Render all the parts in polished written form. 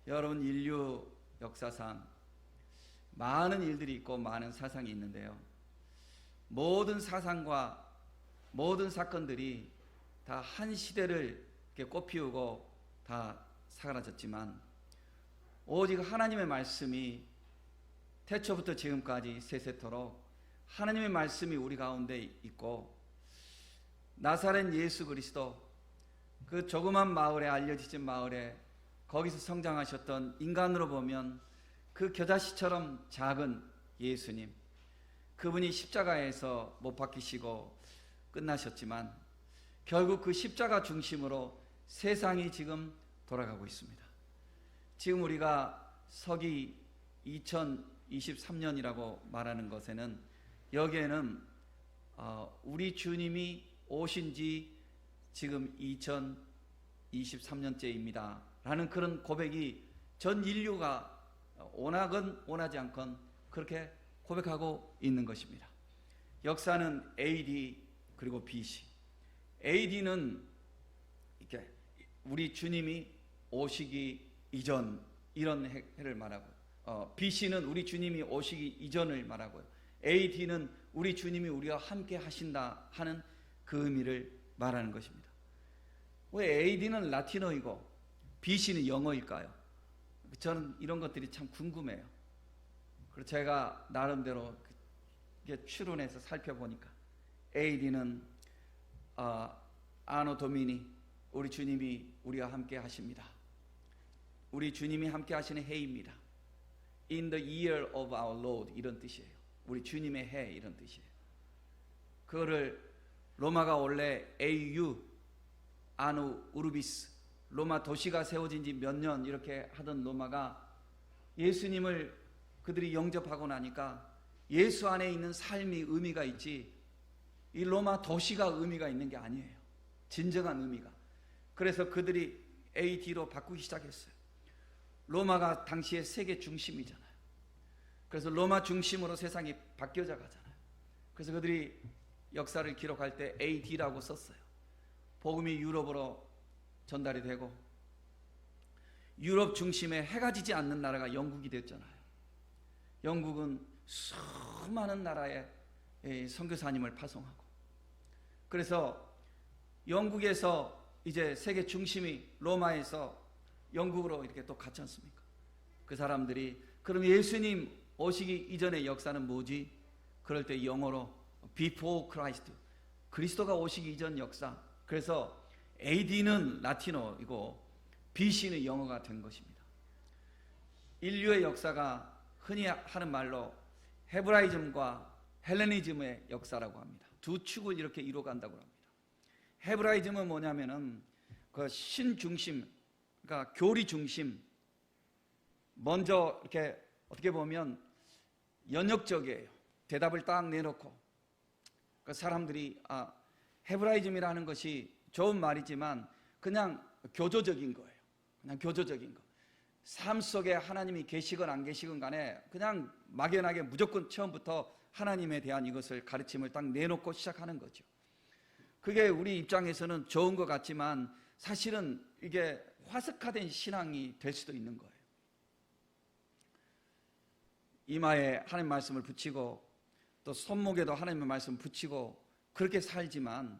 여러분, 인류 역사상 많은 일들이 있고 많은 사상이 있는데요, 모든 사상과 모든 사건들이 다 한 시대를 이렇게 꽃피우고 다 사라졌지만, 오직 하나님의 말씀이 태초부터 지금까지 세세토록 하나님의 말씀이 우리 가운데 있고, 나사렛 예수 그리스도, 그 조그만 마을에, 알려지진 마을에 거기서 성장하셨던, 인간으로 보면 그 겨자씨처럼 작은 예수님, 그분이 십자가에서 못 박히시고 끝나셨지만 결국 그 십자가 중심으로 세상이 지금 돌아가고 있습니다. 지금 우리가 서기 2023년이라고 말하는 것에는, 여기에는 우리 주님이 오신 지 지금 2023년째입니다 라는 그런 고백이 전 인류가 원하건 원하지 않건 그렇게 고백하고 있는 것입니다. 역사는 AD 그리고 BC. AD는 이렇게 우리 주님이 오시기 이전, 이런 해를 말하고, BC는 우리 주님이 오시기 이전을 말하고요, AD는 우리 주님이 우리와 함께 하신다 하는 그 의미를 말하는 것입니다. 왜 AD는 라틴어이고 BC는 영어일까요? 저는 이런 것들이 참 궁금해요. 그래서 제가 나름대로 추론해서 살펴보니까, AD는 아노 도미니, 우리 주님이 우리와 함께 하십니다. 우리 주님이 함께 하시는 해입니다. In the year of our Lord, 이런 뜻이에요. 우리 주님의 해, 이런 뜻이에요. 그거를 로마가 원래 AU, 아누 우르비스, 로마 도시가 세워진 지 몇 년 이렇게 하던 로마가 예수님을 그들이 영접하고 나니까 예수 안에 있는 삶이 의미가 있지, 이 로마 도시가 의미가 있는 게 아니에요. 진정한 의미가. 그래서 그들이 AD로 바꾸기 시작했어요. 로마가 당시의 세계 중심이잖아요. 그래서 로마 중심으로 세상이 바뀌어져 가잖아요. 그래서 그들이 역사를 기록할 때 AD라고 썼어요. 복음이 유럽으로 전달이 되고, 유럽 중심에 해가 지지 않는 나라가 영국이 됐잖아요. 영국은 수많은 나라에 선교사님을 파송하고, 그래서 영국에서 이제 세계 중심이 로마에서 영국으로 이렇게 또 갔지 않습니까? 그 사람들이 그럼 예수님 오시기 이전의 역사는 뭐지? 그럴 때 영어로 Before Christ, 그리스도가 오시기 이전 역사. 그래서 AD는 라틴어이고 BC는 영어가 된 것입니다. 인류의 역사가 흔히 하는 말로 헤브라이즘과 헬레니즘의 역사라고 합니다. 두 축을 이렇게 이루어간다고 합니다. 헤브라이즘은 뭐냐면은 그 신 중심, 그러니까 교리 중심, 먼저 이렇게 어떻게 보면 연역적이에요. 대답을 딱 내놓고, 그 사람들이 헤브라이즘이라는 것이 좋은 말이지만 그냥 교조적인 거예요. 그냥 교조적인 거. 삶 속에 하나님이 계시건 안 계시건 간에 그냥 막연하게 무조건 처음부터 하나님에 대한 이것을 가르침을 딱 내놓고 시작하는 거죠. 그게 우리 입장에서는 좋은 것 같지만 사실은 이게 화석화된 신앙이 될 수도 있는 거예요. 이마에 하나님 말씀을 붙이고 또 손목에도 하나님의 말씀을 붙이고 그렇게 살지만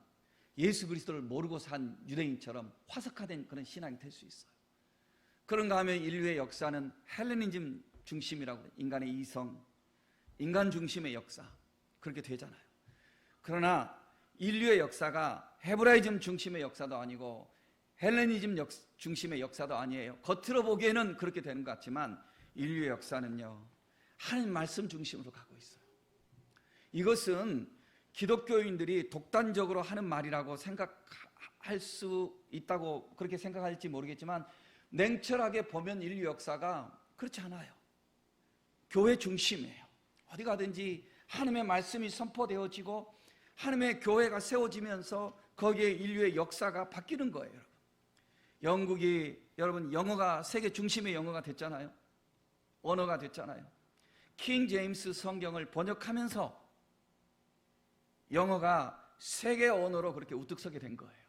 예수 그리스도를 모르고 산 유대인처럼 화석화된 그런 신앙이 될 수 있어요. 그런가 하면 인류의 역사는 헬레니즘 중심이라고 해요. 인간의 이성, 인간 중심의 역사, 그렇게 되잖아요. 그러나 인류의 역사가 헤브라이즘 중심의 역사도 아니고 헬레니즘 중심의 역사도 아니에요. 겉으로 보기에는 그렇게 되는 것 같지만 인류의 역사는요, 하나님 말씀 중심으로 가고 있어요. 이것은 기독교인들이 독단적으로 하는 말이라고 생각할 수 있다고 그렇게 생각할지 모르겠지만, 냉철하게 보면 인류 역사가 그렇지 않아요. 교회 중심이에요. 어디 가든지 하나님의 말씀이 선포되어지고 하나님의 교회가 세워지면서 거기에 인류의 역사가 바뀌는 거예요. 여러분, 영국이, 여러분, 영어가 세계 중심의 영어가 됐잖아요. 언어가 됐잖아요. 킹 제임스 성경을 번역하면서 영어가 세계 언어로 그렇게 우뚝 서게 된 거예요.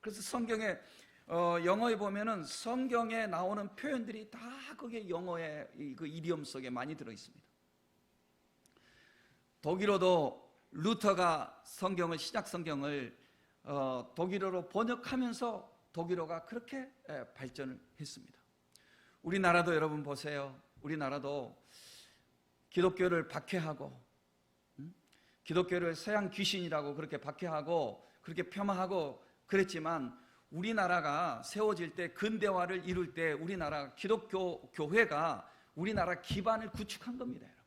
그래서 성경에 영어에 보면은 성경에 나오는 표현들이 다 그게 영어의 그 이디엄 속에 많이 들어 있습니다. 독일어도 루터가 성경을, 시작 성경을 독일어로 번역하면서 독일어가 그렇게 발전을 했습니다. 우리나라도 여러분 보세요. 우리나라도 기독교를 박해하고 기독교를 서양 귀신이라고 그렇게 박해하고 그렇게 폄하하고 그랬지만, 우리나라가 세워질 때, 근대화를 이룰 때 우리나라 기독교 교회가 우리나라 기반을 구축한 겁니다, 여러분.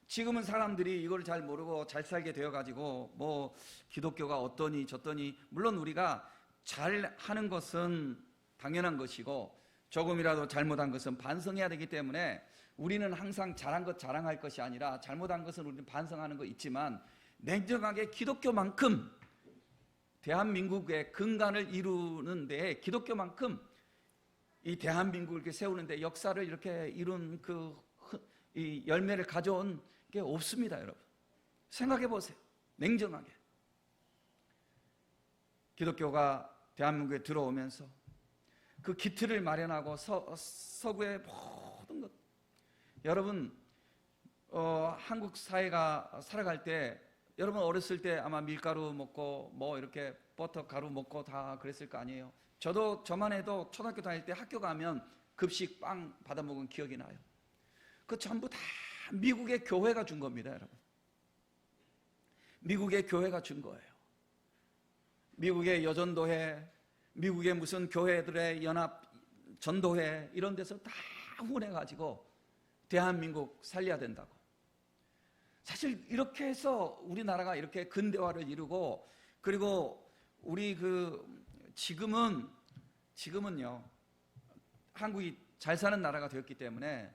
지금은 사람들이 이걸 잘 모르고 잘 살게 되어가지고 뭐 기독교가 어떠니 저떠니, 물론 우리가 잘 하는 것은 당연한 것이고 조금이라도 잘못한 것은 반성해야 되기 때문에 우리는 항상 잘한 것 자랑할 것이 아니라 잘못한 것은 우리는 반성하는 거 있지만, 냉정하게 기독교만큼 대한민국의 근간을 이루는데, 기독교만큼 이 대한민국을 이렇게 세우는데 역사를 이렇게 이룬 이 열매를 가져온 게 없습니다, 여러분. 생각해 보세요. 냉정하게. 기독교가 대한민국에 들어오면서 그 기틀을 마련하고 서구의 모든 것, 여러분 한국 사회가 살아갈 때, 여러분 어렸을 때 아마 밀가루 먹고 뭐 이렇게 버터 가루 먹고 다 그랬을 거 아니에요. 저만 해도 초등학교 다닐 때 학교 가면 급식 빵 받아 먹은 기억이 나요. 그 전부 다 미국의 교회가 준 겁니다, 여러분. 미국의 교회가 준 거예요. 미국의 여전도회, 미국의 무슨 교회들의 연합 전도회, 이런 데서 다 후원해가지고 대한민국 살려야 된다고. 사실 이렇게 해서 우리나라가 이렇게 근대화를 이루고, 그리고 우리 지금은요 한국이 잘 사는 나라가 되었기 때문에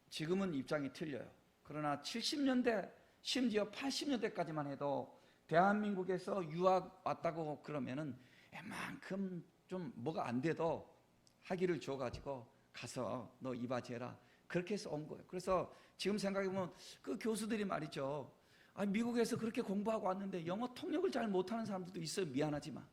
지금은 입장이 틀려요. 그러나 70년대 심지어 80년대까지만 해도 대한민국에서 유학 왔다고 그러면은 웬만큼 좀 뭐가 안 돼도 학위를 줘가지고 가서 너 이바지 해라, 그렇게 해서 온 거예요. 그래서 지금 생각해보면 그 교수들이 말이죠, 미국에서 그렇게 공부하고 왔는데 영어 통역을 잘 못하는 사람들도 있어요. 미안하지만.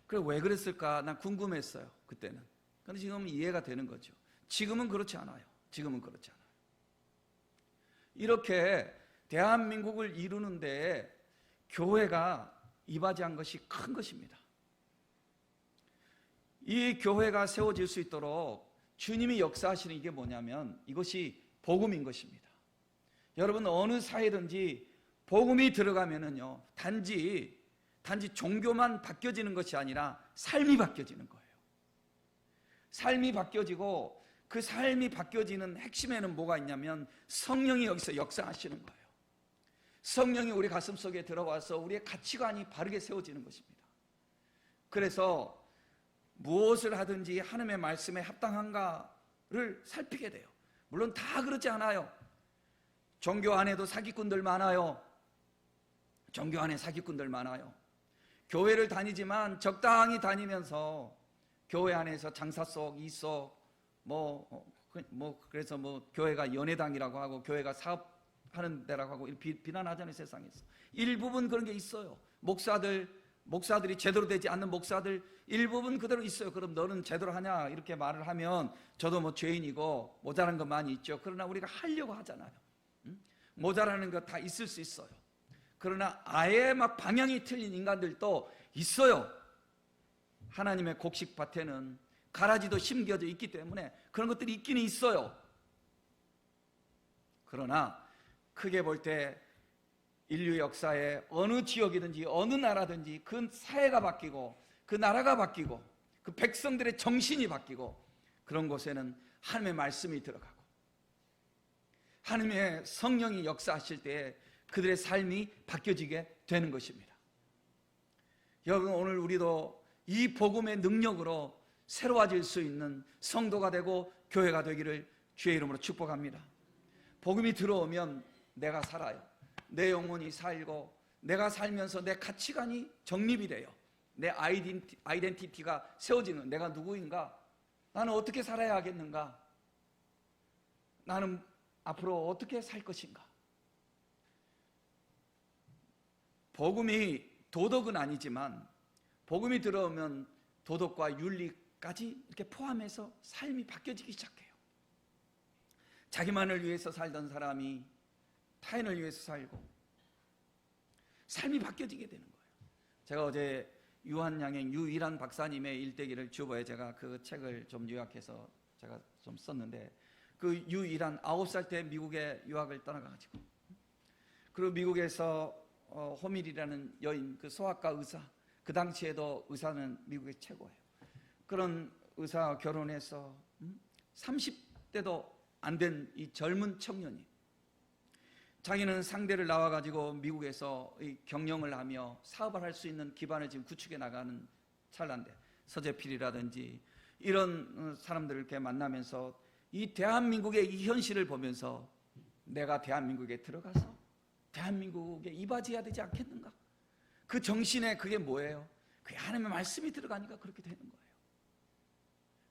그래, 왜 그랬을까 난 궁금했어요, 그때는. 그런데 지금은 이해가 되는 거죠. 지금은 그렇지 않아요. 지금은 그렇지 않아요. 이렇게 대한민국을 이루는데 교회가 이바지한 것이 큰 것입니다. 이 교회가 세워질 수 있도록 주님이 역사하시는 이게 뭐냐면, 이것이 복음인 것입니다. 여러분, 어느 사회든지 복음이 들어가면은요, 단지 종교만 바뀌어지는 것이 아니라 삶이 바뀌어지는 거예요. 삶이 바뀌어지고, 그 삶이 바뀌어지는 핵심에는 뭐가 있냐면 성령이 여기서 역사하시는 거예요. 성령이 우리 가슴 속에 들어와서 우리의 가치관이 바르게 세워지는 것입니다. 그래서 무엇을 하든지 하나님의 말씀에 합당한가를 살피게 돼요. 물론 다 그렇지 않아요. 종교 안에도 사기꾼들 많아요. 종교 안에 사기꾼들 많아요. 교회를 다니지만 적당히 다니면서 교회 안에서 장사 속, 이속, 그래서 교회가 연회당이라고 하고 교회가 사업하는 데라고 하고 비난하잖아요, 세상에서. 일부분 그런 게 있어요. 목사들이 제대로 되지 않는 목사들 일부분 그대로 있어요. 그럼 너는 제대로 하냐 이렇게 말을 하면 저도 죄인이고 모자란 것 많이 있죠. 그러나 우리가 하려고 하잖아요. 모자라는 것 다 있을 수 있어요. 그러나 아예 막 방향이 틀린 인간들도 있어요. 하나님의 곡식밭에는 가라지도 심겨져 있기 때문에 그런 것들이 있기는 있어요. 그러나 크게 볼 때 인류 역사에 어느 지역이든지 어느 나라든지 그 사회가 바뀌고 그 나라가 바뀌고 그 백성들의 정신이 바뀌고, 그런 곳에는 하나님의 말씀이 들어가고 하나님의 성령이 역사하실 때 그들의 삶이 바뀌어지게 되는 것입니다. 여러분, 오늘 우리도 이 복음의 능력으로 새로워질 수 있는 성도가 되고 교회가 되기를 주의 이름으로 축복합니다. 복음이 들어오면 내가 살아요. 내 영혼이 살고 내가 살면서 내 가치관이 정립이 돼요. 내 아이덴티티가 세워지는, 내가 누구인가? 나는 어떻게 살아야 하겠는가? 나는 앞으로 어떻게 살 것인가? 복음이 도덕은 아니지만 복음이 들어오면 도덕과 윤리까지 이렇게 포함해서 삶이 바뀌어지기 시작해요. 자기만을 위해서 살던 사람이 타인을 위해서 살고 삶이 바뀌어지게 되는 거예요. 제가 어제 유한양행 유일한 박사님의 일대기를 주보에 제가 그 책을 좀 요약해서 제가 좀 썼는데, 그 유일한 9살 때 미국에 유학을 떠나가지고, 그리고 미국에서 호밀이라는 여인, 그 소아과 의사, 그 당시에도 의사는 미국의 최고예요. 그런 의사와 결혼해서 30대도 안 된 이 젊은 청년이 자기는 상대를 나와가지고 미국에서 경영을 하며 사업을 할 수 있는 기반을 지금 구축해 나가는 찰나인데, 서재필이라든지 이런 사람들을 이렇게 만나면서 이 대한민국의 이 현실을 보면서 내가 대한민국에 들어가서 대한민국에 이바지해야 되지 않겠는가? 그 정신에 그게 뭐예요? 그게 하나님의 말씀이 들어가니까 그렇게 되는 거예요.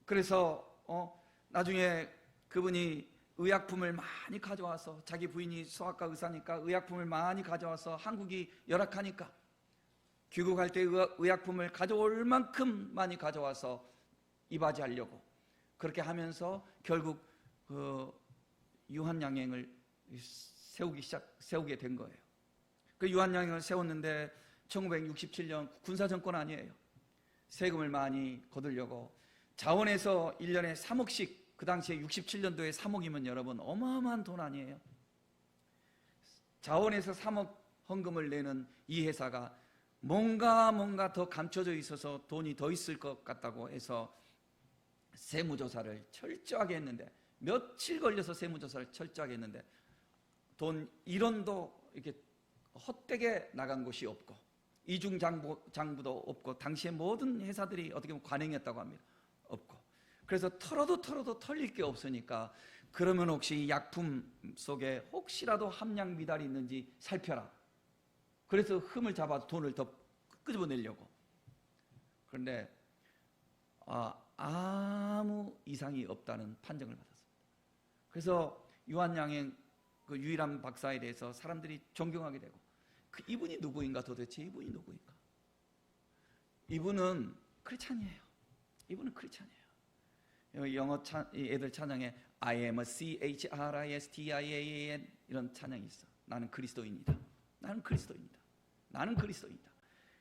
그래서 나중에 그분이 의약품을 많이 가져와서, 자기 부인이 소아과 의사니까 의약품을 많이 가져와서 한국이 열악하니까 귀국할 때 의약품을 가져올 만큼 많이 가져와서 이바지하려고 그렇게 하면서 결국 유한양행을 세우게 된 거예요. 그 유한양행을 세웠는데 1967년 군사정권 아니에요. 세금을 많이 거두려고 자원에서 1년에 3억씩, 그 당시에 67년도에 3억이면 여러분 어마어마한 돈 아니에요. 자원에서 3억 헌금을 내는 이 회사가 뭔가 더 감춰져 있어서 돈이 더 있을 것 같다고 해서 세무조사를 철저하게 했는데, 며칠 걸려서 세무조사를 철저하게 했는데 돈 1원도 이렇게 헛되게 나간 곳이 없고, 이중장부도 없고, 당시에 모든 회사들이 어떻게 보면 관행했다고 합니다. 없고. 그래서 털어도 털릴 게 없으니까, 그러면 혹시 약품 속에 혹시라도 함량 미달이 있는지 살펴라. 그래서 흠을 잡아서 돈을 더 끄집어내려고. 그런데 아무 이상이 없다는 판정을 받았습니다. 그래서 유한양행 그 유일한 박사에 대해서 사람들이 존경하게 되고, 이분이 누구인가, 도대체 이분이 누구인가? 이분은 크리스찬이에요. 이분은 크리스찬이에요. 영어 애들 찬양에 I am a CHRISTIAN 이런 찬양이 있어. 나는 그리스도인이다. 나는 그리스도인이다. 나는 그리스도인이다.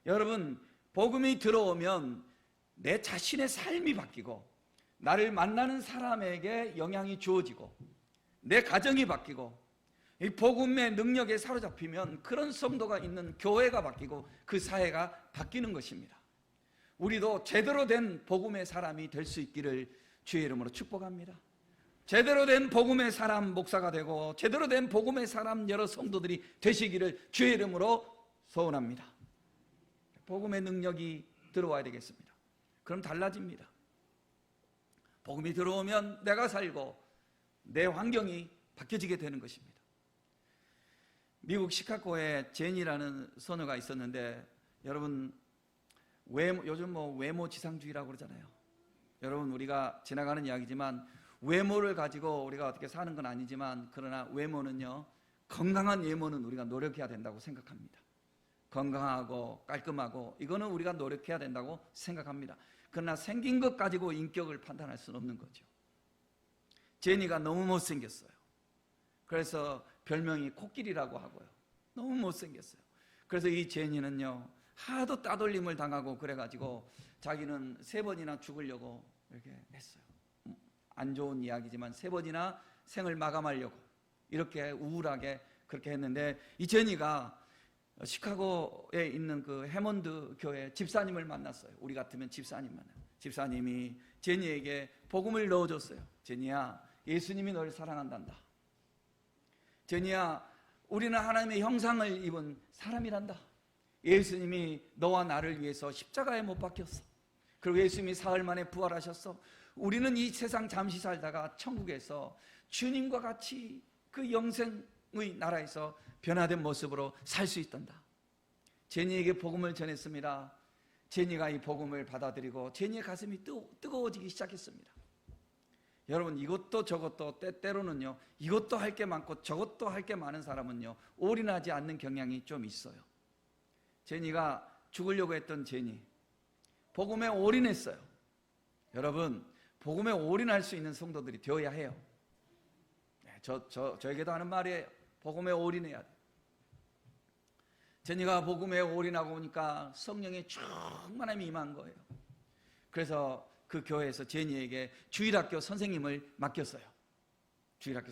여러분, 복음이 들어오면 내 자신의 삶이 바뀌고, 나를 만나는 사람에게 영향이 주어지고, 내 가정이 바뀌고, 이 복음의 능력에 사로잡히면 그런 성도가 있는 교회가 바뀌고 그 사회가 바뀌는 것입니다. 우리도 제대로 된 복음의 사람이 될 수 있기를 주의 이름으로 축복합니다. 제대로 된 복음의 사람 목사가 되고, 제대로 된 복음의 사람 여러 성도들이 되시기를 주의 이름으로 소원합니다. 복음의 능력이 들어와야 되겠습니다. 그럼 달라집니다. 복음이 들어오면 내가 살고 내 환경이 바뀌어지게 되는 것입니다. 미국 시카고에 제니라는 소녀가 있었는데, 여러분 요즘 외모 지상주의라고 그러잖아요. 여러분, 우리가 지나가는 이야기지만 외모를 가지고 우리가 어떻게 사는 건 아니지만, 그러나 외모는요, 건강한 외모는 우리가 노력해야 된다고 생각합니다. 건강하고 깔끔하고 이거는 우리가 노력해야 된다고 생각합니다. 그러나 생긴 것 가지고 인격을 판단할 수는 없는 거죠. 제니가 너무 못생겼어요. 그래서 별명이 코끼리라고 하고요. 너무 못생겼어요. 그래서 이 제니는요, 하도 따돌림을 당하고 그래가지고 자기는 3번이나 죽으려고 이렇게 했어요. 안 좋은 이야기지만 3번이나 생을 마감하려고 이렇게 우울하게 그렇게 했는데, 이 제니가 시카고에 있는 그 해몬드 교회 집사님을 만났어요. 우리 같으면 집사님 만나요. 집사님이 제니에게 복음을 넣어줬어요. 제니야, 예수님이 너를 사랑한단다. 제니야, 우리는 하나님의 형상을 입은 사람이란다. 예수님이 너와 나를 위해서 십자가에 못 박혔어. 그리고 예수님이 사흘 만에 부활하셨어. 우리는 이 세상 잠시 살다가 천국에서 주님과 같이 그 영생의 나라에서 변화된 모습으로 살 수 있단다. 제니에게 복음을 전했습니다. 제니가 이 복음을 받아들이고 제니의 가슴이 뜨거워지기 시작했습니다. 여러분, 이것도 저것도 때로는요, 이것도 할 게 많고 저것도 할 게 많은 사람은요, 올인하지 않는 경향이 좀 있어요. 제니가 죽으려고 했던 제니, 복음에 올인했어요. 여러분, 복음에 올인할 수 있는 성도들이 되어야 해요. 저에게도 하는 말이에요. 복음에 올인해야 돼. 제니가 복음에 올인하고 오니까 성령의 충만함이 임한 거예요. 그래서 그 교회에서 제니에게 주일학교 선생님을 맡겼어요. 주일학교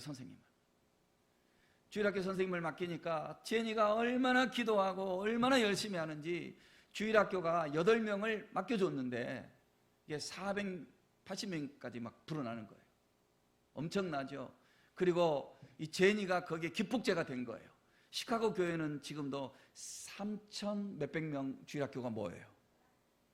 선생님을 맡기니까 제니가 얼마나 기도하고 얼마나 열심히 하는지 주일학교가 8명을 맡겨줬는데 이게 480명까지 막 불어나는 거예요. 엄청나죠? 그리고 이 제니가 거기에 기폭제가 된 거예요. 시카고 교회는 지금도 3천 몇백 명 주일학교가 모여요.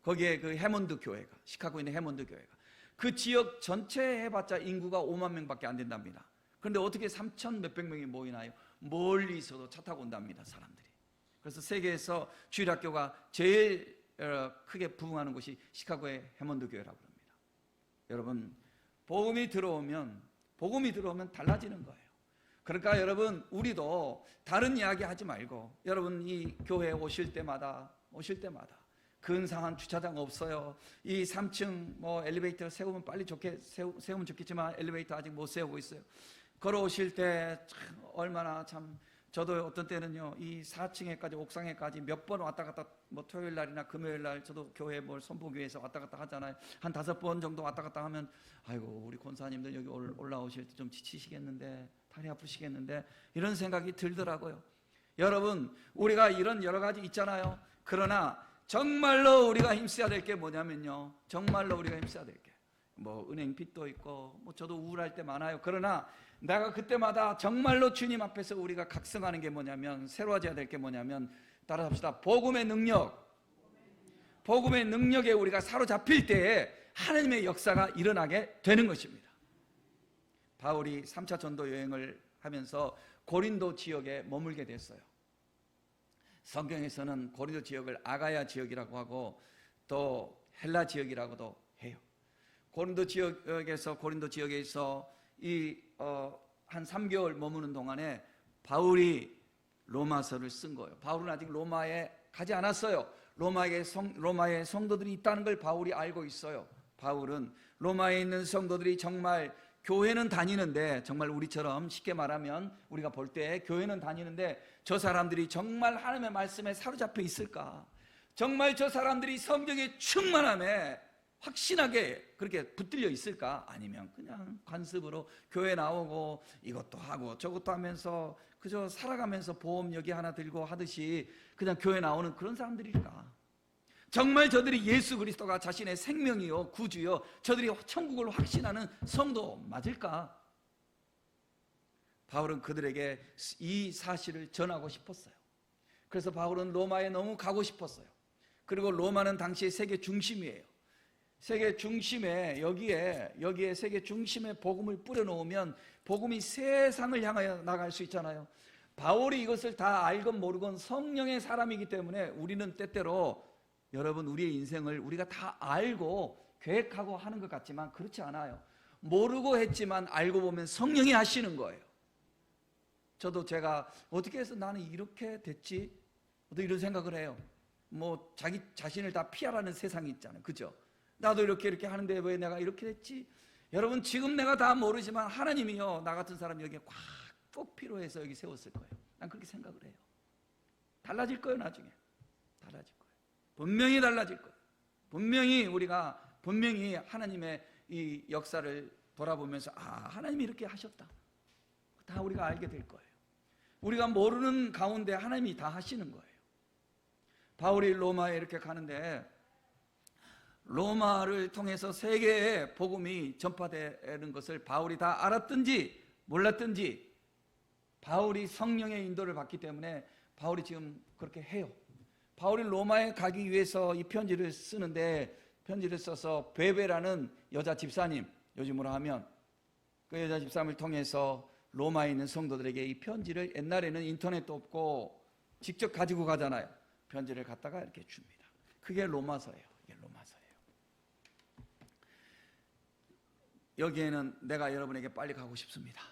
거기에 그 해몬드 교회가, 시카고에 있는 해몬드 교회가 그 지역 전체 해봤자 인구가 5만 명밖에 안 된답니다. 그런데 어떻게 3천 몇백 명이 모이나요? 멀리서도 차 타고 온답니다, 사람들이. 그래서 세계에서 주일학교가 제일 크게 부흥하는 곳이 시카고의 해몬드 교회라고 합니다. 여러분, 복음이 들어오면 달라지는 거예요. 그러니까 여러분, 우리도 다른 이야기 하지 말고, 여러분 이 교회에 오실 때마다 근사한 주차장 없어요. 이 3층 엘리베이터 세우면 빨리 세우면 좋겠지만 엘리베이터 아직 못 세우고 있어요. 걸어오실 때 참 얼마나 참, 저도 어떤 때는요 이 4층에까지 옥상에까지 몇 번 왔다 갔다, 토요일 날이나 금요일 날 저도 교회 선포교회에서 왔다 갔다 하잖아요. 한 5번 정도 왔다 갔다 하면 아이고 우리 권사님들 여기 올라오실 때 좀 지치시겠는데, 다리 아프시겠는데, 이런 생각이 들더라고요. 여러분, 우리가 이런 여러 가지 있잖아요. 그러나 정말로 우리가 힘써야 될 게 뭐냐면요, 정말로 우리가 힘써야 될 게 은행 빚도 있고 저도 우울할 때 많아요. 그러나 내가 그때마다 정말로 주님 앞에서 우리가 각성하는 게 뭐냐면, 새로워져야 될 게 뭐냐면, 따라합시다. 복음의 능력에 우리가 사로잡힐 때에 하나님의 역사가 일어나게 되는 것입니다. 바울이 3차 전도 여행을 하면서 고린도 지역에 머물게 됐어요. 성경에서는 고린도 지역을 아가야 지역이라고 하고 또 헬라 지역이라고도 해요. 고린도 지역에서 한 3개월 머무는 동안에 바울이 로마서를 쓴 거예요. 바울은 아직 로마에 가지 않았어요. 로마에 성도들이 있다는 걸 바울이 알고 있어요. 바울은 로마에 있는 성도들이 정말 교회는 다니는데, 정말 우리처럼 쉽게 말하면 우리가 볼 때 교회는 다니는데 저 사람들이 정말 하나님의 말씀에 사로잡혀 있을까? 정말 저 사람들이 성경의 충만함에 확신하게 그렇게 붙들려 있을까? 아니면 그냥 관습으로 교회 나오고 이것도 하고 저것도 하면서 그저 살아가면서 보험 여기 하나 들고 하듯이 그냥 교회 나오는 그런 사람들일까? 정말 저들이 예수 그리스도가 자신의 생명이요 구주요, 저들이 천국을 확신하는 성도 맞을까? 바울은 그들에게 이 사실을 전하고 싶었어요. 그래서 바울은 로마에 너무 가고 싶었어요. 그리고 로마는 당시의 세계 중심이에요. 세계 중심에, 여기에 세계 중심에 복음을 뿌려놓으면 복음이 세상을 향하여 나갈 수 있잖아요. 바울이 이것을 다 알건 모르건 성령의 사람이기 때문에 우리는 때때로, 여러분, 우리의 인생을 우리가 다 알고 계획하고 하는 것 같지만 그렇지 않아요. 모르고 했지만 알고 보면 성령이 하시는 거예요. 저도 제가 어떻게 해서 나는 이렇게 됐지? 또 이런 생각을 해요. 자기 자신을 다 피하라는 세상이 있잖아요. 그죠? 나도 이렇게 하는데 왜 내가 이렇게 됐지? 여러분, 지금 내가 다 모르지만 하나님이요, 나 같은 사람 여기에 꼭 필요해서 여기 세웠을 거예요. 난 그렇게 생각을 해요. 달라질 거예요. 나중에 달라질 거예요. 분명히 달라질 거예요. 우리가 분명히 하나님의 이 역사를 돌아보면서 하나님이 이렇게 하셨다, 다 우리가 알게 될 거예요. 우리가 모르는 가운데 하나님이 다 하시는 거예요. 바울이 로마에 이렇게 가는데, 로마를 통해서 세계에 복음이 전파되는 것을 바울이 다 알았든지 몰랐든지, 바울이 성령의 인도를 받기 때문에 바울이 지금 그렇게 해요. 바울이 로마에 가기 위해서 이 편지를 쓰는데, 편지를 써서 베베라는 여자 집사님, 요즘으로 하면 그 여자 집사님을 통해서 로마에 있는 성도들에게 이 편지를, 옛날에는 인터넷도 없고 직접 가지고 가잖아요. 편지를 갖다가 이렇게 줍니다. 그게 로마서예요. 이게 로마서예요. 여기에는 내가 여러분에게 빨리 가고 싶습니다.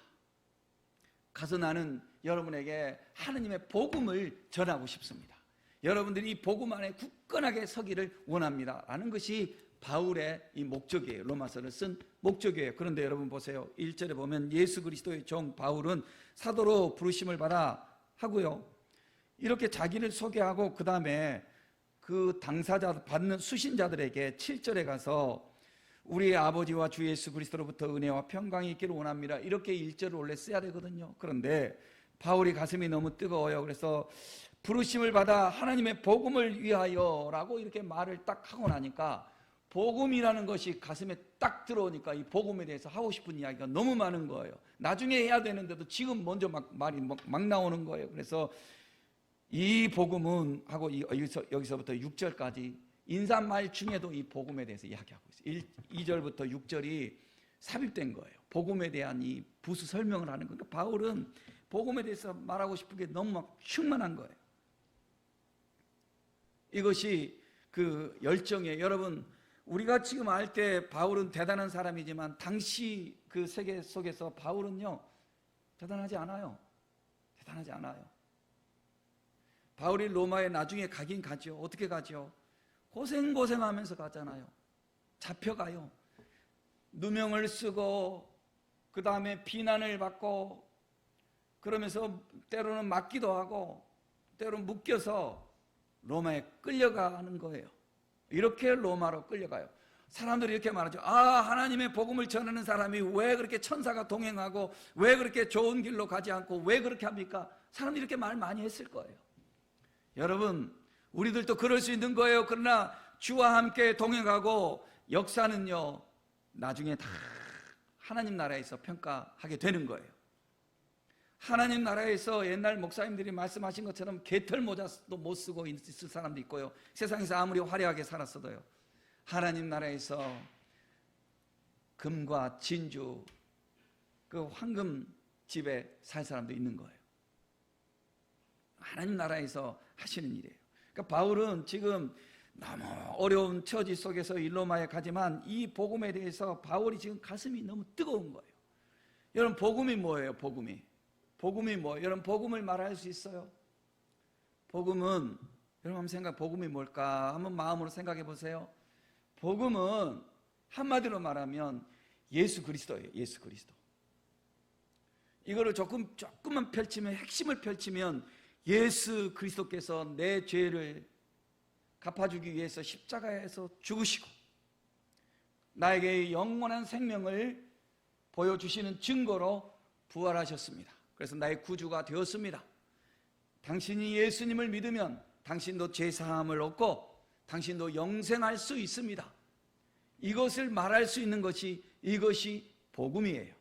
가서 나는 여러분에게 하나님의 복음을 전하고 싶습니다. 여러분들이 이 복음 안에 굳건하게 서기를 원합니다 라는 것이 바울의 이 목적이에요. 로마서를 쓴 목적이에요. 그런데 여러분 보세요. 1절에 보면 예수 그리스도의 종 바울은 사도로 부르심을 받아 하고요, 이렇게 자기를 소개하고 그 다음에 그 당사자 받는 수신자들에게 7절에 가서 우리의 아버지와 주 예수 그리스도로부터 은혜와 평강이 있기를 원합니다 이렇게 1절을 원래 써야 되거든요. 그런데 바울이 가슴이 너무 뜨거워요. 그래서 부르심을 받아 하나님의 복음을 위하여 라고 이렇게 말을 딱 하고 나니까 복음이라는 것이 가슴에 딱 들어오니까 이 복음에 대해서 하고 싶은 이야기가 너무 많은 거예요. 나중에 해야 되는데도 지금 먼저 말이 막 나오는 거예요. 그래서 이 복음은 하고 여기서부터 6절까지 인사말 중에도 이 복음에 대해서 이야기하고 있어요. 2절부터 6절이 삽입된 거예요. 복음에 대한 이 부수 설명을 하는 거니까 바울은 복음에 대해서 말하고 싶은 게 너무 막 충만한 거예요. 이것이 그 열정이에요. 여러분, 우리가 지금 알 때 바울은 대단한 사람이지만 당시 그 세계 속에서 바울은요 대단하지 않아요. 대단하지 않아요. 바울이 로마에 나중에 가긴 가죠. 어떻게 가죠? 고생하면서 가잖아요. 잡혀가요. 누명을 쓰고 그 다음에 비난을 받고 그러면서 때로는 맞기도 하고 때로는 묶여서 로마에 끌려가는 거예요. 이렇게 로마로 끌려가요. 사람들이 이렇게 말하죠. 하나님의 복음을 전하는 사람이 왜 그렇게 천사가 동행하고 왜 그렇게 좋은 길로 가지 않고 왜 그렇게 합니까? 사람들이 이렇게 말 많이 했을 거예요. 여러분, 우리들도 그럴 수 있는 거예요. 그러나 주와 함께 동행하고 역사는요 나중에 다 하나님 나라에서 평가하게 되는 거예요. 하나님 나라에서 옛날 목사님들이 말씀하신 것처럼 개털 모자도 못 쓰고 있을 사람도 있고요, 세상에서 아무리 화려하게 살았어도요 하나님 나라에서 금과 진주 그 황금 집에 살 사람도 있는 거예요. 하나님 나라에서 하시는 일이에요. 그러니까 바울은 지금 너무 어려운 처지 속에서 로마에 가지만 이 복음에 대해서 바울이 지금 가슴이 너무 뜨거운 거예요. 여러분, 복음이 뭐예요? 복음이 뭐예요? 여러분, 복음을 말할 수 있어요? 복음은, 여러분 한번 복음이 뭘까? 한번 마음으로 생각해 보세요. 복음은 한마디로 말하면 예수 그리스도예요. 예수 그리스도. 이거를 조금만 펼치면, 핵심을 펼치면 예수 그리스도께서 내 죄를 갚아주기 위해서 십자가에서 죽으시고 나에게 영원한 생명을 보여주시는 증거로 부활하셨습니다. 그래서 나의 구주가 되었습니다. 당신이 예수님을 믿으면 당신도 죄사함을 얻고 당신도 영생할 수 있습니다. 이것을 말할 수 있는 것이 이것이 복음이에요.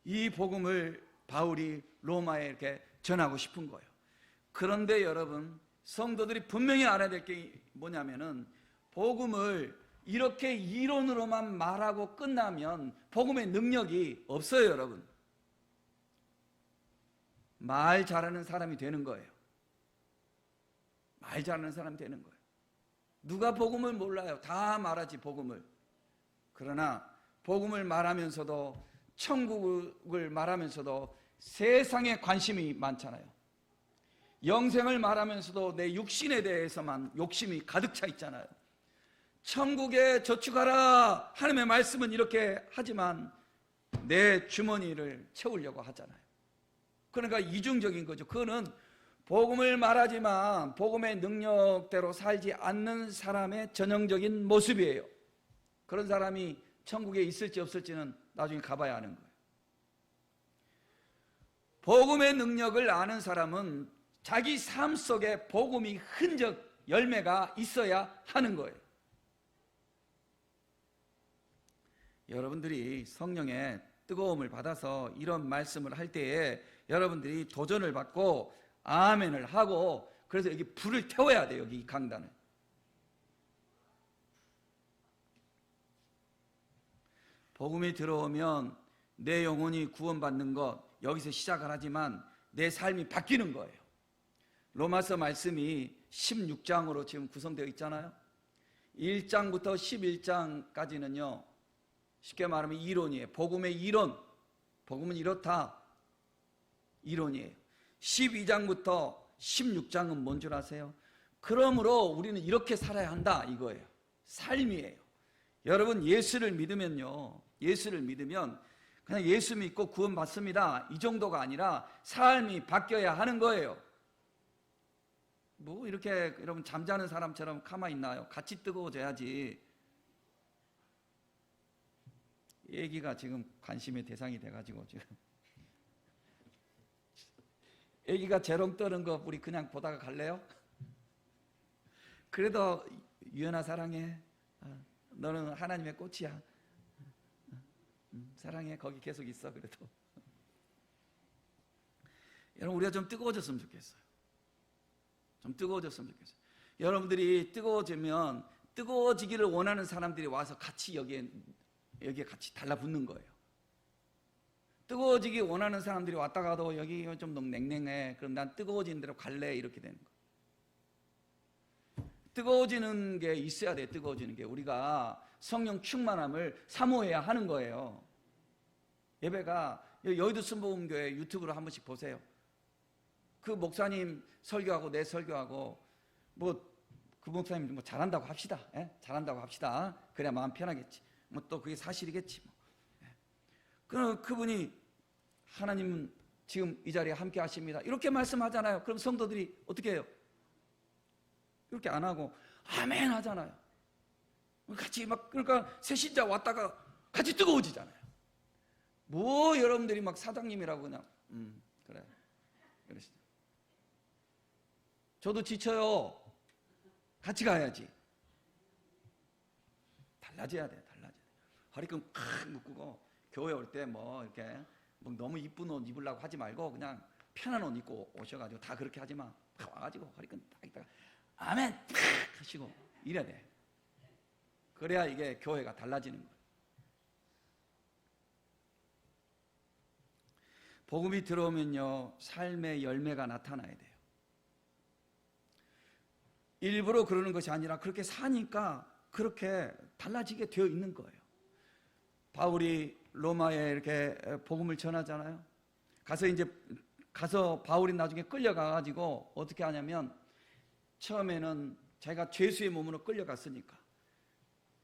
이 복음을 바울이 로마에 이렇게 전하고 싶은 거예요. 그런데 여러분, 성도들이 분명히 알아야 될 게 뭐냐면은 복음을 이렇게 이론으로만 말하고 끝나면 복음의 능력이 없어요. 여러분, 말 잘하는 사람이 되는 거예요. 말 잘하는 사람이 되는 거예요. 누가 복음을 몰라요? 다 말하지 복음을. 그러나 복음을 말하면서도 천국을 말하면서도 세상에 관심이 많잖아요. 영생을 말하면서도 내 육신에 대해서만 욕심이 가득 차 있잖아요. 천국에 저축하라 하나님의 말씀은 이렇게 하지만 내 주머니를 채우려고 하잖아요. 그러니까 이중적인 거죠. 그거는 복음을 말하지만 복음의 능력대로 살지 않는 사람의 전형적인 모습이에요. 그런 사람이 천국에 있을지 없을지는 나중에 가봐야 하는 거예요. 복음의 능력을 아는 사람은 자기 삶 속에 복음이 흔적, 열매가 있어야 하는 거예요. 여러분들이 성령의 뜨거움을 받아서 이런 말씀을 할 때에 여러분들이 도전을 받고 아멘을 하고, 그래서 여기 불을 태워야 돼요. 여기 강단을. 복음이 들어오면 내 영혼이 구원받는 것, 여기서 시작을 하지만 내 삶이 바뀌는 거예요. 로마서 말씀이 16장으로 지금 구성되어 있잖아요. 1장부터 11장까지는요 쉽게 말하면 이론이에요. 복음의 이론, 복음은 이렇다, 이론이에요. 12장부터 16장은 뭔 줄 아세요? 그러므로 우리는 이렇게 살아야 한다 이거예요. 삶이에요. 여러분 예수를 믿으면요, 예수를 믿으면 그냥 예수 믿고 구원 받습니다 이 정도가 아니라 삶이 바뀌어야 하는 거예요. 뭐 이렇게 여러분 잠자는 사람처럼 가만히 있나요? 같이 뜨거워져야지. 애기가 지금 관심의 대상이 돼가지고 지금 애기가 재롱 떠는 거 우리 그냥 보다가 갈래요? 그래도 유연아 사랑해. 너는 하나님의 꽃이야. 사랑해. 거기 계속 있어. 그래도 여러분 우리가 좀 뜨거워졌으면 좋겠어요. 좀 뜨거워졌으면 좋겠어요. 여러분들이 뜨거워지면 뜨거워지기를 원하는 사람들이 와서 같이 여기에 같이 달라붙는 거예요. 뜨거워지기 원하는 사람들이 왔다가도 여기 좀 너무 냉랭해. 그럼 난 뜨거워지는 대로 갈래. 이렇게 되는 거예요. 뜨거워지는 게 있어야 돼. 뜨거워지는 게 우리가 성령 충만함을 사모해야 하는 거예요. 예배가 여의도 순복음교회 유튜브로 한 번씩 보세요. 그 목사님 설교하고 내 설교하고 뭐 그 목사님 뭐 잘한다고 합시다. 예? 잘한다고 합시다. 그래야 마음 편하겠지. 뭐 또 그게 사실이겠지. 뭐. 예. 그분이 하나님은 지금 이 자리에 함께 하십니다. 이렇게 말씀하잖아요. 그럼 성도들이 어떻게 해요? 이렇게 안 하고 아멘 하잖아요. 같이 막 그러니까 새신자 왔다가 같이 뜨거워지잖아요. 뭐 여러분들이 막 사장님이라고 그냥 그래 그러시죠. 저도 지쳐요. 같이 가야지. 달라져야 돼. 달라져야 돼. 허리끈 팍 묶고 교회 올 때 뭐 이렇게 뭐 너무 이쁜 옷 입으려고 하지 말고 그냥 편한 옷 입고 오셔가지고 다 그렇게 하지 마. 딱 와가지고 허리끈 딱 있다가 아멘 탁 하시고 이래야 돼. 그래야 이게 교회가 달라지는 거예요. 복음이 들어오면요 삶의 열매가 나타나야 돼요. 일부러 그러는 것이 아니라 그렇게 사니까 그렇게 달라지게 되어 있는 거예요. 바울이 로마에 이렇게 복음을 전하잖아요. 가서 바울이 나중에 끌려가가지고 어떻게 하냐면 처음에는 자기가 죄수의 몸으로 끌려갔으니까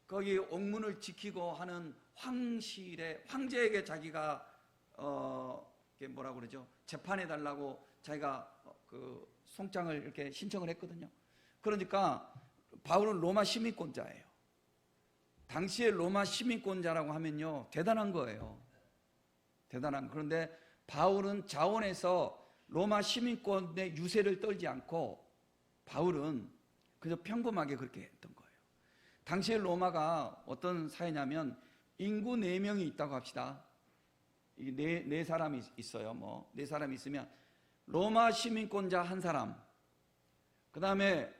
거기 옥문을 지키고 하는 황제에게 자기가 뭐라고 그러죠? 재판해 달라고 자기가 그 송장을 이렇게 신청을 했거든요. 그러니까 바울은 로마 시민권자예요. 당시에 로마 시민권자라고 하면요 대단한 거예요. 대단한. 그런데 바울은 자원에서 로마 시민권의 유세를 떨지 않고 바울은 그저 평범하게 그렇게 했던 거예요. 당시에 로마가 어떤 사회냐면 인구 4명이 있다고 합시다. 네 사람이 있어요. 뭐 네 사람이 있으면 로마 시민권자 1사람, 그 다음에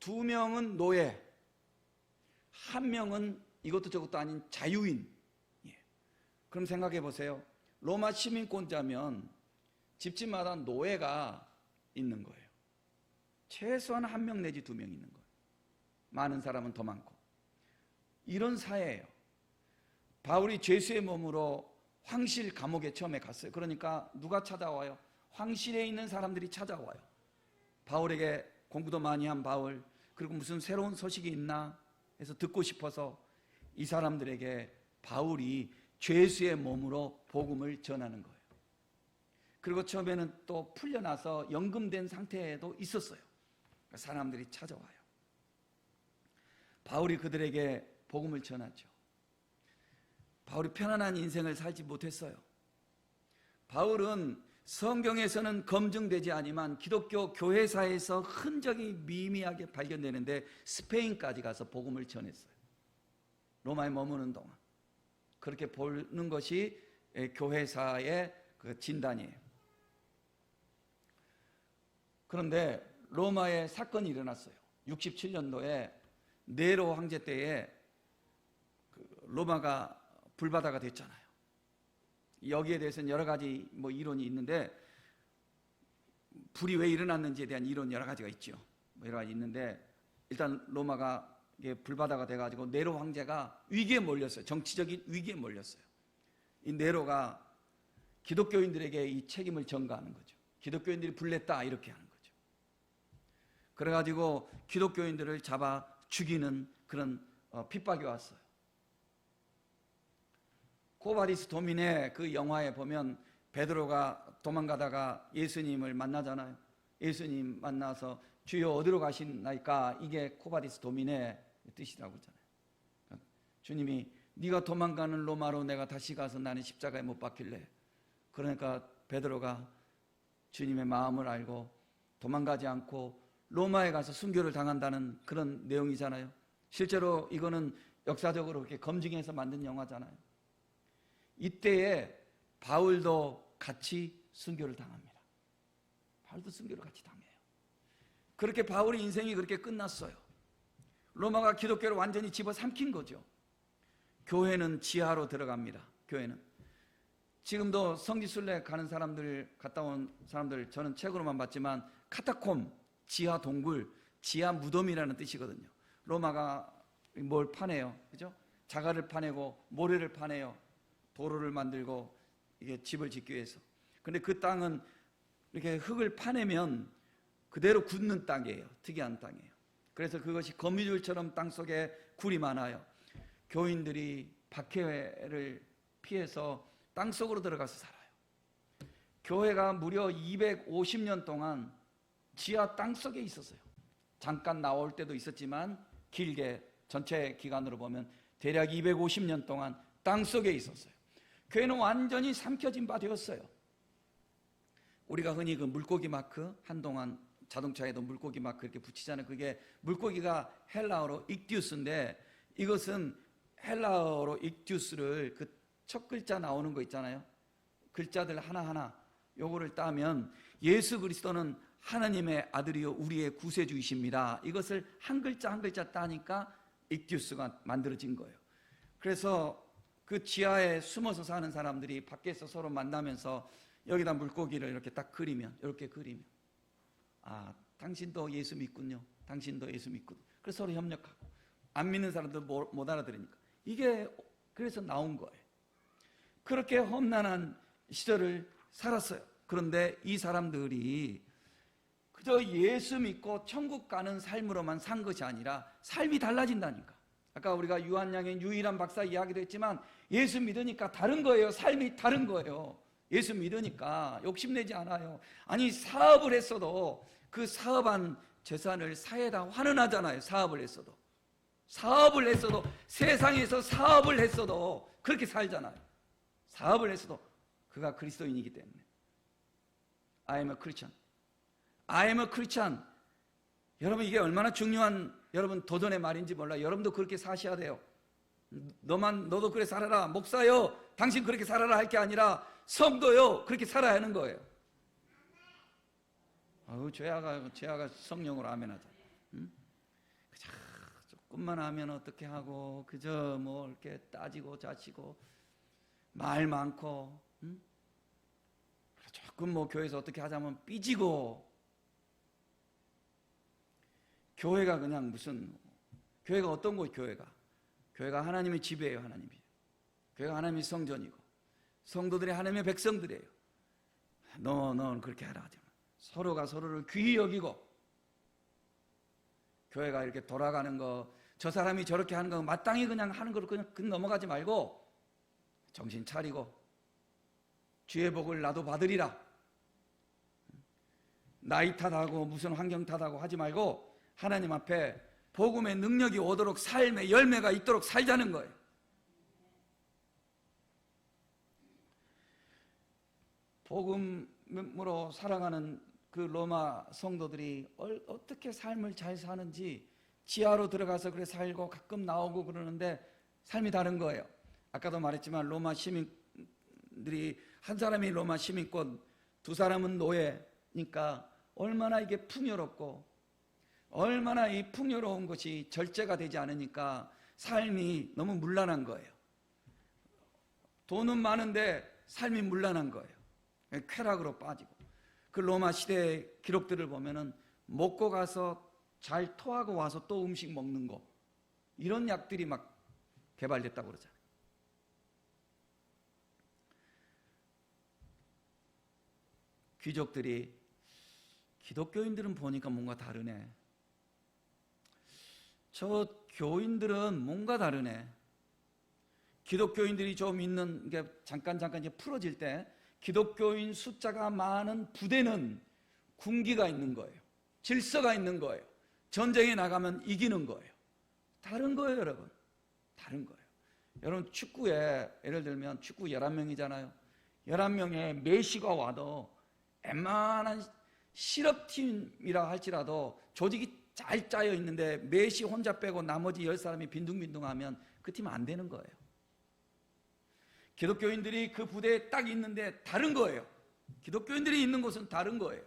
2명은 노예, 1명은 이것도 저것도 아닌 자유인. 예. 그럼 생각해 보세요. 로마 시민권자면 집집마다 노예가 있는 거예요. 최소한 1명 내지 2명 있는 거예요. 많은 사람은 더 많고. 이런 사회예요. 바울이 죄수의 몸으로 황실 감옥에 처음에 갔어요. 그러니까 누가 찾아와요? 황실에 있는 사람들이 찾아와요. 바울에게 공부도 많이 한 바울, 그리고 무슨 새로운 소식이 있나 해서 듣고 싶어서 이 사람들에게 바울이 죄수의 몸으로 복음을 전하는 거예요. 그리고 처음에는 또 풀려나서 연금된 상태에도 있었어요. 사람들이 찾아와요. 바울이 그들에게 복음을 전하죠. 바울이 편안한 인생을 살지 못했어요. 바울은 성경에서는 검증되지 않지만 기독교 교회사에서 흔적이 미미하게 발견되는데 스페인까지 가서 복음을 전했어요. 로마에 머무는 동안. 그렇게 보는 것이 교회사의 그 진단이에요. 그런데 로마에 사건이 일어났어요. 67년도에 네로 황제 때에 로마가 불바다가 됐잖아요. 여기에 대해서는 여러 가지 뭐 이론이 있는데 불이 왜 일어났는지에 대한 이론 여러 가지가 있죠. 여러 가지 있는데 일단 로마가 불바다가 돼가지고 네로 황제가 위기에 몰렸어요. 정치적인 위기에 몰렸어요. 이 네로가 기독교인들에게 이 책임을 전가하는 거죠. 기독교인들이 불냈다 이렇게 하는 거죠. 그래가지고 기독교인들을 잡아 죽이는 그런 핍박이 왔어요. 코바디스 도미네 그 영화에 보면 베드로가 도망가다가 예수님을 만나잖아요. 예수님 만나서 주여 어디로 가시나이까, 이게 코바디스 도미네 뜻이라고 하잖아요. 주님이 네가 도망가는 로마로 내가 다시 가서 나는 십자가에 못 박힐래. 그러니까 베드로가 주님의 마음을 알고 도망가지 않고 로마에 가서 순교를 당한다는 그런 내용이잖아요. 실제로 이거는 역사적으로 이렇게 검증해서 만든 영화잖아요. 이때에 바울도 같이 순교를 당합니다. 바울도 순교를 같이 당해요. 그렇게 바울의 인생이 그렇게 끝났어요. 로마가 기독교를 완전히 집어삼킨 거죠. 교회는 지하로 들어갑니다. 교회는 지금도 성지순례 가는 사람들, 갔다 온 사람들, 저는 책으로만 봤지만 카타콤, 지하 동굴, 지하 무덤이라는 뜻이거든요. 로마가 뭘 파내요, 그죠? 자갈을 파내고 모래를 파내요. 도로를 만들고 이게 집을 짓기 위해서. 근데 그 땅은 이렇게 흙을 파내면 그대로 굳는 땅이에요. 특이한 땅이에요. 그래서 그것이 거미줄처럼 땅속에 굴이 많아요. 교인들이 박해를 피해서 땅속으로 들어가서 살아요. 교회가 무려 250년 동안 지하 땅속에 있었어요. 잠깐 나올 때도 있었지만 길게 전체 기간으로 보면 대략 250년 동안 땅속에 있었어요. 교회는 완전히 삼켜진 바 되었어요. 우리가 흔히 그 물고기 마크, 한동안 자동차에도 물고기 마크 이렇게 붙이잖아요. 그게 물고기가 헬라어로 익디우스인데, 이것은 헬라어로 익디우스를 그 첫 글자 나오는 거 있잖아요. 글자들 하나하나 요거를 따면 예수 그리스도는 하나님의 아들이요 우리의 구세주이십니다. 이것을 한 글자 한 글자 따니까 익디우스가 만들어진 거예요. 그래서 그 지하에 숨어서 사는 사람들이 밖에서 서로 만나면서 여기다 물고기를 이렇게 딱 그리면, 이렇게 그리면, 아, 당신도 예수 믿군요. 당신도 예수 믿군요. 그래서 서로 협력하고, 안 믿는 사람들 못 알아들으니까. 이게 그래서 나온 거예요. 그렇게 험난한 시절을 살았어요. 그런데 이 사람들이 그저 예수 믿고 천국 가는 삶으로만 산 것이 아니라 삶이 달라진다니까. 아까 우리가 유한양의 유일한 박사 이야기도 했지만 예수 믿으니까 다른 거예요. 삶이 다른 거예요. 예수 믿으니까 욕심내지 않아요. 아니, 사업을 했어도 그 사업한 재산을 사회에다 환원하잖아요. 사업을 했어도 세상에서 사업을 했어도 그렇게 살잖아요. 사업을 했어도 그가 그리스도인이기 때문에. I am a Christian. I am a Christian. 여러분, 이게 얼마나 중요한 여러분 도전의 말인지 몰라요. 여러분도 그렇게 사셔야 돼요. 너도 그렇게 살아라. 목사요, 당신 그렇게 살아라 할 게 아니라 성도요, 그렇게 살아야 하는 거예요. 아우, 죄아가 성령으로 아멘하자. 응? 조금만 하면 어떻게 하고, 그저 뭐 이렇게 따지고 자치고 말 많고, 응? 조금 뭐 교회에서 어떻게 하자면 삐지고. 교회가 그냥 무슨, 교회가 어떤 곳? 교회가 하나님의 집이에요. 하나님이. 교회가 하나님의 성전이고 성도들이 하나님의 백성들이에요. 너는 그렇게 하라 하지 마. 서로가 서로를 귀히 여기고, 교회가 이렇게 돌아가는 거, 저 사람이 저렇게 하는 거 마땅히 그냥 하는 거로 그냥 넘어가지 말고 정신 차리고 주의 복을 나도 받으리라. 나이 탓하고 무슨 환경 탓하고 하지 말고 하나님 앞에 복음의 능력이 오도록, 삶의 열매가 있도록 살자는 거예요. 복음으로 살아가는 그 로마 성도들이 어떻게 삶을 잘 사는지, 지하로 들어가서 그래 살고 가끔 나오고 그러는데 삶이 다른 거예요. 아까도 말했지만 로마 시민들이, 한 사람이 로마 시민권, 두 사람은 노예니까 얼마나 이게 풍요롭고, 얼마나 이 풍요로운 것이 절제가 되지 않으니까 삶이 너무 문란한 거예요. 돈은 많은데 삶이 문란한 거예요. 쾌락으로 빠지고. 그 로마 시대의 기록들을 보면은 먹고 가서 잘 토하고 와서 또 음식 먹는 거, 이런 약들이 막 개발됐다고 그러잖아요. 귀족들이, 기독교인들은 보니까 뭔가 다르네. 저 교인들은 뭔가 다르네. 기독교인들이 좀 있는 게 잠깐 이제 풀어질 때 기독교인 숫자가 많은 부대는 군기가 있는 거예요. 질서가 있는 거예요. 전쟁에 나가면 이기는 거예요. 다른 거예요, 여러분. 다른 거예요. 여러분, 축구에 예를 들면 축구 11명이잖아요. 11명의 메시가 와도 웬만한 실업팀이라 할지라도 조직이 잘 짜여 있는데 메시 혼자 빼고 나머지 10사람이 빈둥빈둥하면 그 팀은 안 되는 거예요. 기독교인들이 그 부대에 딱 있는데 다른 거예요. 기독교인들이 있는 곳은 다른 거예요.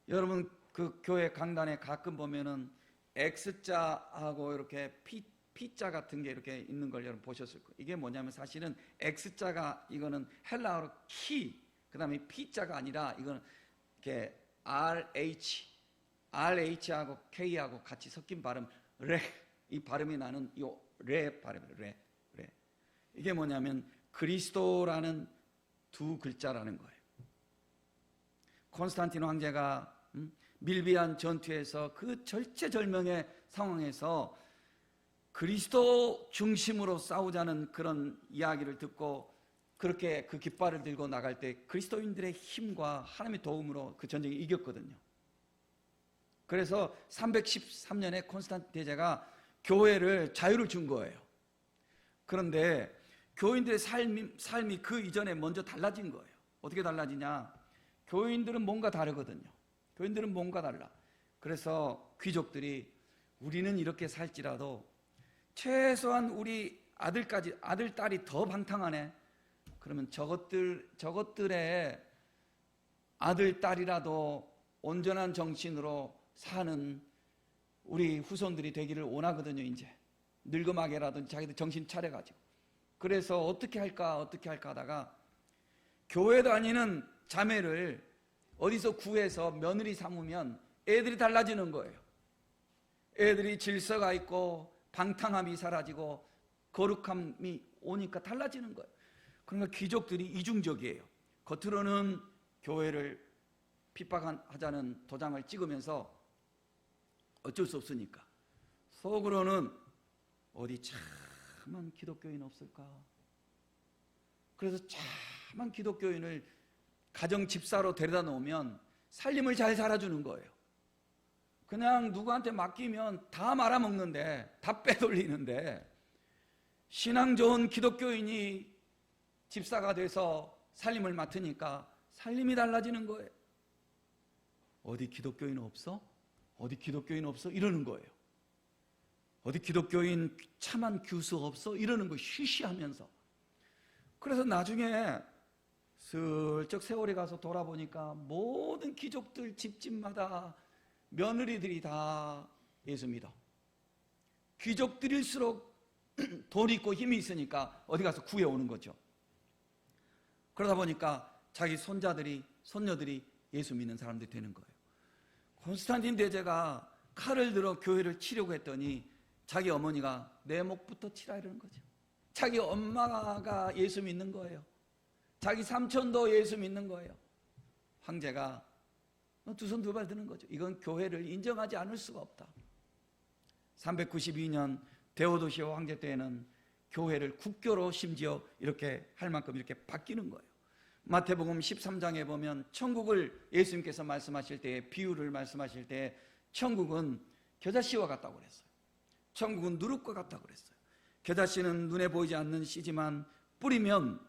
여러분, 그 교회 강단에 가끔 보면은 X자하고 이렇게 P자 같은 게 이렇게 있는 걸 여러분 보셨을 거예요. 이게 뭐냐면 사실은 X자가 이거는 헬라어로 키, 그 다음에 P자가 아니라 이거는 이렇게 RH하고 K하고 같이 섞인 발음, 레, 이 발음이 나는 요 레 발음이에요. 레. 이게 뭐냐면 그리스도라는 두 글자라는 거예요. 콘스탄틴 황제가 밀비안 전투에서 그 절체절명의 상황에서 그리스도 중심으로 싸우자는 그런 이야기를 듣고 그렇게 그 깃발을 들고 나갈 때 그리스도인들의 힘과 하나님의 도움으로 그 전쟁이 이겼거든요. 그래서 313년에 콘스탄틴 대제가 교회를 자유를 준 거예요. 그런데 교인들의 삶이 그 이전에 먼저 달라진 거예요. 어떻게 달라지냐? 교인들은 뭔가 다르거든요. 교인들은 뭔가 달라. 그래서 귀족들이 우리는 이렇게 살지라도 최소한 우리 아들, 딸이 더 방탕하네. 그러면 저것들의 아들, 딸이라도 온전한 정신으로 사는 우리 후손들이 되기를 원하거든요. 이제 늙음하게라도 자기들 정신 차려가지고. 그래서 어떻게 할까 하다가 교회 다니는 자매를 어디서 구해서 며느리 삼으면 애들이 달라지는 거예요. 애들이 질서가 있고 방탕함이 사라지고 거룩함이 오니까 달라지는 거예요. 그러니까 귀족들이 이중적이에요. 겉으로는 교회를 핍박하자는 도장을 찍으면서 어쩔 수 없으니까 속으로는 어디 참한 기독교인 없을까? 그래서 참한 기독교인을 가정 집사로 데려다 놓으면 살림을 잘 살아주는 거예요. 그냥 누구한테 맡기면 다 말아먹는데, 다 빼돌리는데, 신앙 좋은 기독교인이 집사가 돼서 살림을 맡으니까 살림이 달라지는 거예요. 어디 기독교인 없어? 어디 기독교인 없어? 이러는 거예요. 어디 기독교인 참한 교수 없어? 이러는 거 쉬쉬하면서. 그래서 나중에 슬쩍 세월이 가서 돌아보니까 모든 귀족들 집집마다 며느리들이 다 예수 믿어. 귀족들일수록 돈 있고 힘이 있으니까 어디 가서 구해오는 거죠. 그러다 보니까 자기 손자들이, 손녀들이 예수 믿는 사람들이 되는 거예요. 콘스탄틴 대제가 칼을 들어 교회를 치려고 했더니 자기 어머니가 내 목부터 치라 이러는 거죠. 자기 엄마가 예수 믿는 거예요. 자기 삼촌도 예수 믿는 거예요. 황제가 두 손 두 발 드는 거죠. 이건 교회를 인정하지 않을 수가 없다. 392년 데오도시오 황제 때에는 교회를 국교로 심지어 이렇게 할 만큼 이렇게 바뀌는 거예요. 마태복음 13장에 보면 천국을 예수님께서 말씀하실 때, 비유를 말씀하실 때 천국은 겨자씨와 같다고 그랬어요. 천국은 누룩과 같다고 그랬어요. 겨자씨는 눈에 보이지 않는 씨지만 뿌리면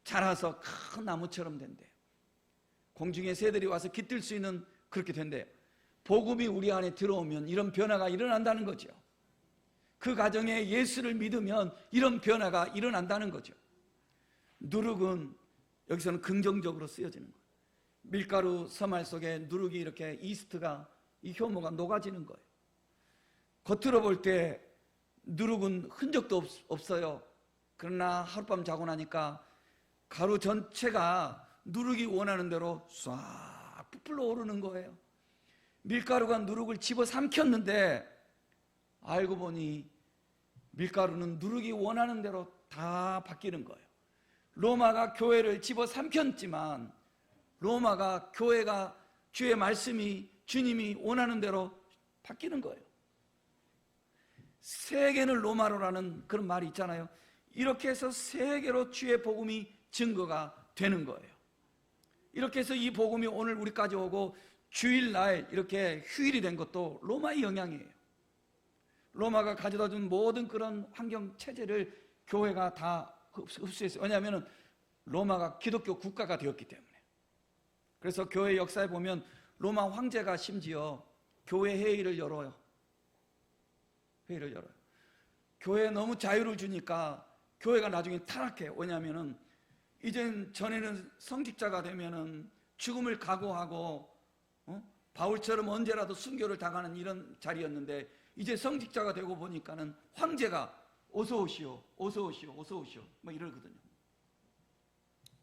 자라서 큰 나무처럼 된대요. 공중의 새들이 와서 깃들 수 있는 그렇게 된대요. 복음이 우리 안에 들어오면 이런 변화가 일어난다는 거죠. 그 가정에 예수를 믿으면 이런 변화가 일어난다는 거죠. 누룩은 여기서는 긍정적으로 쓰여지는 거예요. 밀가루 서말 속에 누룩이 이렇게 이스트가, 이 효모가 녹아지는 거예요. 겉으로 볼 때 누룩은 흔적도 없어요. 그러나 하룻밤 자고 나니까 가루 전체가 누룩이 원하는 대로 싹 부풀러 오르는 거예요. 밀가루가 누룩을 집어 삼켰는데 알고 보니 밀가루는 누룩이 원하는 대로 다 바뀌는 거예요. 로마가 교회를 집어 삼켰지만 로마가, 교회가 주의 말씀이, 주님이 원하는 대로 바뀌는 거예요. 세계는 로마로라는 그런 말이 있잖아요. 이렇게 해서 세계로 주의 복음이 증거가 되는 거예요. 이렇게 해서 이 복음이 오늘 우리까지 오고 주일날 이렇게 휴일이 된 것도 로마의 영향이에요. 로마가 가져다 준 모든 그런 환경 체제를 교회가 다 흡수했어요. 왜냐하면 로마가 기독교 국가가 되었기 때문에. 그래서 교회 역사에 보면 로마 황제가 심지어 교회 회의를 열어요. 회의를 열어요. 교회에 너무 자유를 주니까 교회가 나중에 타락해요. 왜냐하면 이젠 전에는 성직자가 되면은 죽음을 각오하고 바울처럼 언제라도 순교를 당하는 이런 자리였는데, 이제 성직자가 되고 보니까는 황제가 어서 오시오, 어서 오시오, 어서 오시오 뭐 이러거든요.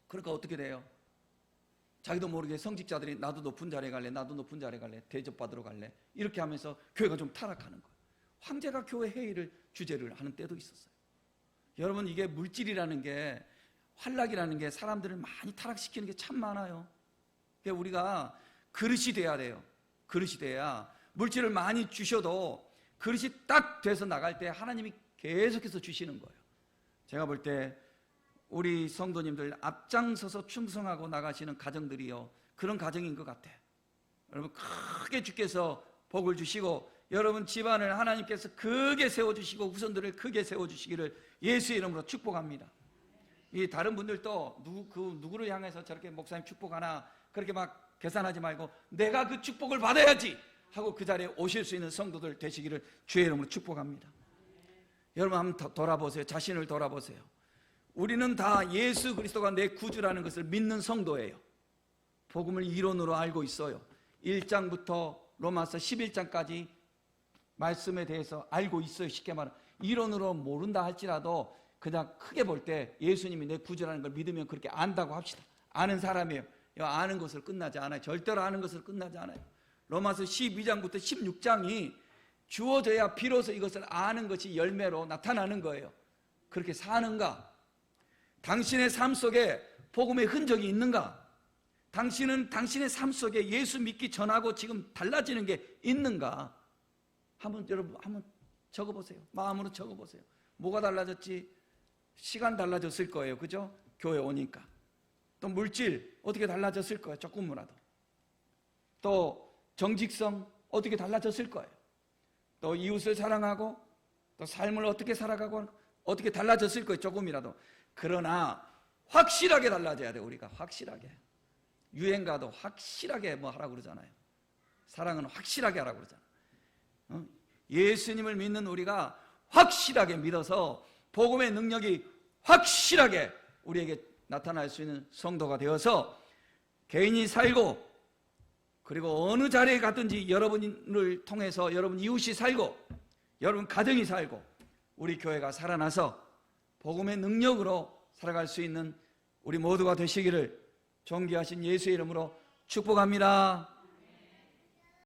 그러니까 어떻게 돼요? 자기도 모르게 성직자들이 나도 높은 자리에 갈래, 나도 높은 자리에 갈래, 대접받으러 갈래, 이렇게 하면서 교회가 좀 타락하는 거예요. 황제가 교회 회의를 주재를 하는 때도 있었어요. 여러분, 이게 물질이라는 게, 환락이라는 게 사람들을 많이 타락시키는 게 참 많아요. 그러니까 우리가 그릇이 돼야 돼요. 그릇이 돼야, 물질을 많이 주셔도 그릇이 딱 돼서 나갈 때 하나님이 계속해서 주시는 거예요. 제가 볼 때 우리 성도님들 앞장서서 충성하고 나가시는 가정들이요, 그런 가정인 것 같아. 여러분, 크게 주께서 복을 주시고 여러분 집안을 하나님께서 크게 세워주시고 후손들을 크게 세워주시기를 예수의 이름으로 축복합니다. 이 다른 분들도 누구를 향해서 저렇게 목사님 축복하나 그렇게 막 계산하지 말고 내가 그 축복을 받아야지 하고 그 자리에 오실 수 있는 성도들 되시기를 주의 이름으로 축복합니다. 여러분 한번 돌아보세요. 자신을 돌아보세요. 우리는 다 예수 그리스도가 내 구주라는 것을 믿는 성도예요. 복음을 이론으로 알고 있어요. 1장부터 로마서 11장까지 말씀에 대해서 알고 있어요. 쉽게 말하면 이론으로 모른다 할지라도 그냥 크게 볼 때 예수님이 내 구주라는 걸 믿으면 그렇게 안다고 합시다. 아는 사람이에요. 아는 것으로 끝나지 않아요. 절대로 아는 것으로 끝나지 않아요. 로마서 12장부터 16장이 주어져야 비로소 이것을 아는 것이 열매로 나타나는 거예요. 그렇게 사는가? 당신의 삶 속에 복음의 흔적이 있는가? 당신은 당신의 삶 속에 예수 믿기 전하고 지금 달라지는 게 있는가? 여러분 한번 적어보세요. 마음으로 적어보세요. 뭐가 달라졌지? 시간 달라졌을 거예요. 그죠? 교회 오니까. 또 물질 어떻게 달라졌을 거예요. 조금이라도. 또 정직성 어떻게 달라졌을 거예요. 또 이웃을 사랑하고 또 삶을 어떻게 살아가고 어떻게 달라졌을 거예요. 조금이라도. 그러나 확실하게 달라져야 돼요. 우리가 확실하게. 유행가도 확실하게 뭐 하라고 그러잖아요. 사랑은 확실하게 하라고 그러잖아요. 예수님을 믿는 우리가 확실하게 믿어서 복음의 능력이 확실하게 우리에게 나타날 수 있는 성도가 되어서 개인이 살고 그리고 어느 자리에 갔든지 여러분을 통해서 여러분 이웃이 살고 여러분 가정이 살고 우리 교회가 살아나서 복음의 능력으로 살아갈 수 있는 우리 모두가 되시기를 존귀하신 예수의 이름으로 축복합니다.